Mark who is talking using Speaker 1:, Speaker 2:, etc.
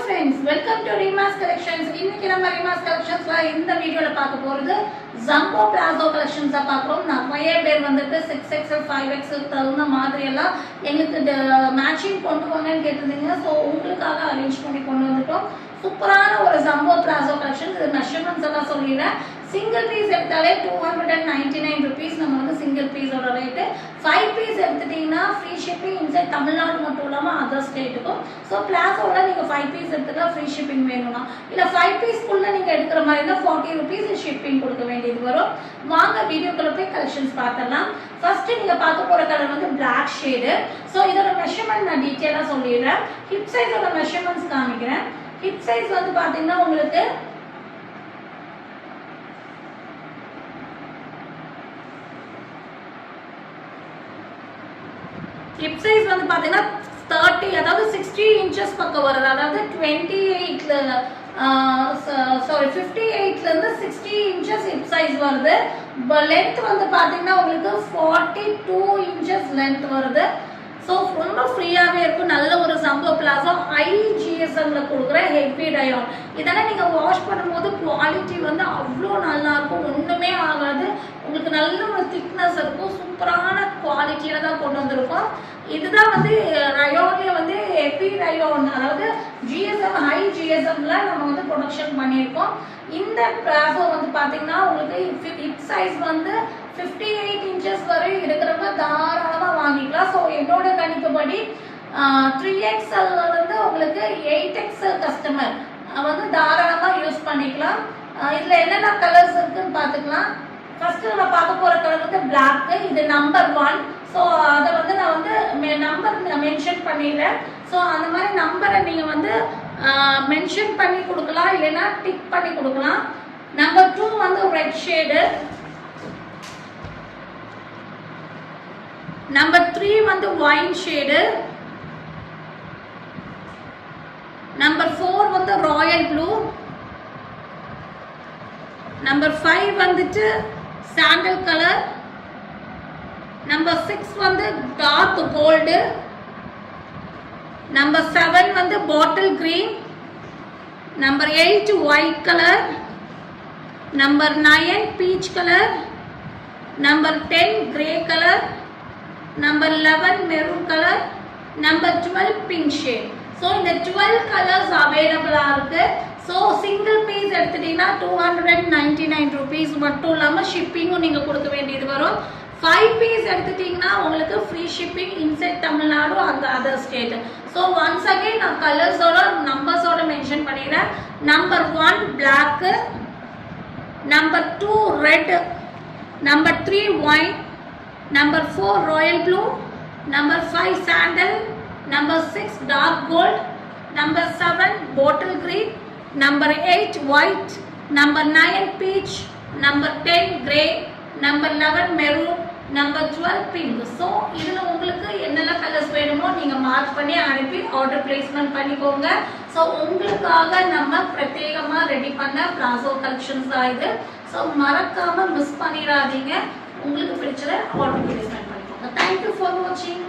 Speaker 1: friends, welcome to Rima's Collections. இன்னைக்கு நம்ம Rima's Collectionsல இந்த வீடியோல பார்க்க போறது Jumbo Plazo Collections பார்க்கறோம். நிறைய பேர் வந்துட்டு 6XL 5XL தகுந்த மாதிரி எல்லாம் எங்களுக்கு மேட்சிங் கொண்டு வாங்கன்னு கேட்டிருந்தீங்க. சோ உங்களுக்காக அரேஞ்ச் பண்ணி கொண்டு வந்துட்டோம். சூப்பரான ஒரு Jumbo Plazo Collections. இது மெஷர்மென்ட்ஸ் எல்லாம் சொல்லிறேன். சிங்கிள் பீஸ் எடுத்தாலே 299 rupees நம்ம வந்து சிங்கிள் பீஸோட ரேட். 5 பீஸ் எடுத்துட்டீங்கன்னா ஃப்ரீ ஷிப்பிங் இன்சைட் தமிழ்நாடு மட்டும் இல்லாம அதர் ஸ்டேட்டுக்கும். சோ பிளாஸோட நீங்க 5 பீஸ் எடுத்துட்டா ஃப்ரீ ஷிப்பிங் வேணும்னா இல்ல 5 பீஸ் குள்ள நீங்க எடுக்கிற மாதிரி இருந்தா 40 rupees ஷிப்பிங் கொடுக்க வேண்டியது வரும். வாங்க வீடியோக்குள்ள போய் கலெக்ஷன்ஸ் பார்த்தலாம். ஃபர்ஸ்ட் நீங்க பார்க்க போற கலர் வந்து Black shade. சோ இதோட மெஷர்மென்ட் நான் டீடைலா சொல்லிடுறேன். ஹிப் சைஸோட மெஷர்மென்ட்ஸ் காமிக்கிறேன். ஹிப் சைஸ் வந்து பாத்தீங்கன்னா உங்களுக்கு hip size வந்து பாத்தீங்கன்னா 30 அதாவது 60 inches பக்கம் வருது. அதாவது 28ல சாரி 58ல இருந்து 60 inches hip size வருது. length வந்து பாத்தீங்கன்னா உங்களுக்கு 42 inches length வருது. சோ ரொம்ப ஃப்ரீயாவே இருக்கும். நல்ல ஒரு Jumbo Plazo IGSM ல கொடுக்குற ஹெவி டயான். இதெல்லாம் நீங்க வாஷ் பண்ணும்போது குவாலிட்டி வந்து அவ்வளோ நல்லா இருக்கும். ஒண்ணுமே ஆகாது. உங்களுக்கு நல்ல ஒரு திக்னஸ் இருக்கும். சூப்பரான குவாலிட்டியில தான் கொண்டு வந்திருக்கோம். இதுதான் வந்து ரயோன்ல வந்து ஹெவி ரயோன், அதாவது GSM ஹை GSMல நம்ம வந்து ப்ரொடக்ஷன் பண்ணியிருக்கோம். இந்த பிளாசோ வந்து பாத்தீங்கன்னா உங்களுக்கு ஹிப் சைஸ் வந்து 58 inches வரை இருக்கிறவங்க தாராளமா வாங்கிக்கலாம். ஸோ என்னோட கணிப்புப்படி 3XL வந்து உங்களுக்கு 8XL கஸ்டமர் வந்து தாராளமா யூஸ் பண்ணிக்கலாம். இதுல என்னென்ன கலர்ஸ் இருக்குன்னு பாத்துக்கலாம். ஃபர்ஸ்ட் நம்ம பார்க்க போற கலர் வந்து Black. இது நம்பர் 1. ஸோ அதை வந்து நான் வந்து நம்பர் மென்ஷன் பண்ணிடுறேன். ஸோ அந்த மாதிரி நம்பரை நீங்க வந்து மென்ஷன் பண்ணி கொடுக்கலாம், இல்லைன்னா டிக் பண்ணி கொடுக்கலாம். நம்பர் 2 வந்து ரெட் ஷேடு. நம்பர் 3 வந்து ஒயின் ஷேடு. நம்பர் 4 வந்து ராயல் ப்ளூ. நம்பர் 5 வந்துட்டு சாண்டல் கலர். நம்பர் 6 வந்து டார்க் கோல்டு. நம்பர் 7 வந்து பாட்டில் green. Number 8 white colour. Number 9 peach colour. Number 10 grey colour. Number 11 maroon colour. Number 12 pink shade. So இந்த 12 colours அவைலபிளா இருக்கு. So single piece எடுத்துட்டீங்கன்னா 299 rupees மட்டும் இல்லாமல் ஷிப்பிங்கும் நீங்க கொடுக்க வேண்டியது வரும். 5 பீஸ் எடுத்துட்டீங்கன்னா உங்களுக்கு ஃப்ரீ ஷிப்பிங் இன்சைட் தமிழ்நாடு அந்த other state. So once again நான் கலர்ஸோட நம்பர்ஸோட மென்ஷன் பண்ணிடுறேன். Number 1 Black. Number 2 red. Number 3 wine. Number 4 royal blue. Number 5 sandal. Number 6 dark gold. Number 7 bottle green. Number 8 white. Number 9 peach. Number 10 grey. Number 11 maroon. Number 12 pink. So இதுல உங்களுக்கு என்னென்ன colours வேணுமோ நீங்க mark பண்ணி அனுப்பி order placement பண்ணிக்கோங்க. So உங்களுக்காக நம்ம பிரத்யேகமா ரெடி பண்ண பிளாசோ கலெக்ஷன்ஸ் தான் இது. ஸோ மறக்காம மிஸ் பண்ணிடாதீங்க. உங்களுக்கு பிடிச்சத ஆர்டர் பிளேஸ்மெண்ட் பண்ணிக்கோங்க. தேங்க்யூ ஃபார் வாட்சிங்.